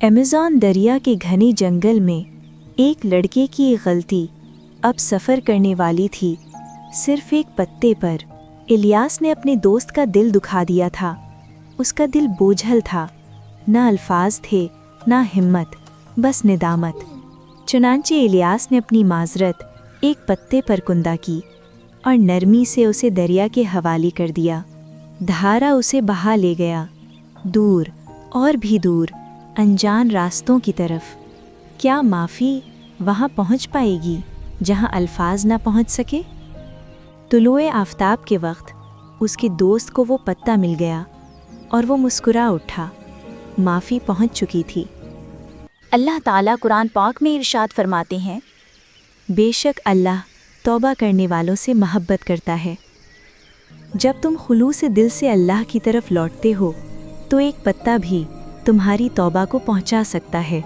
Amazon दरिया के घने जंगल में एक लड़के की एक गलती अब सफ़र करने वाली थी। सिर्फ एक पत्ते पर इलियास ने अपने दोस्त का दिल दुखा दिया था। उसका दिल बोझल था, ना अल्फाज थे ना हिम्मत, बस निदामत। चुनांचे इलियास ने अपनी माजरत एक पत्ते पर कुंदा की और नरमी से उसे दरिया के हवाले कर दिया। धारा उसे बहा ले गया, दूर और भी दूर, अनजान रास्तों की तरफ। क्या माफ़ी वहाँ पहुँच पाएगी जहाँ अल्फाज ना पहुँच सके? तुलुए आफ़ताब के वक्त उसके दोस्त को वो पत्ता मिल गया और वो मुस्कुरा उठा। माफ़ी पहुँच चुकी थी। अल्लाह ताला कुरान पाक में इरशाद फरमाते हैं, बेशक अल्लाह तौबा करने वालों से महब्बत करता है। जब तुम खुलूस दिल से अल्लाह की तरफ लौटते हो तो एक पत्ता भी तुम्हारी तौबा को पहुंचा सकता है।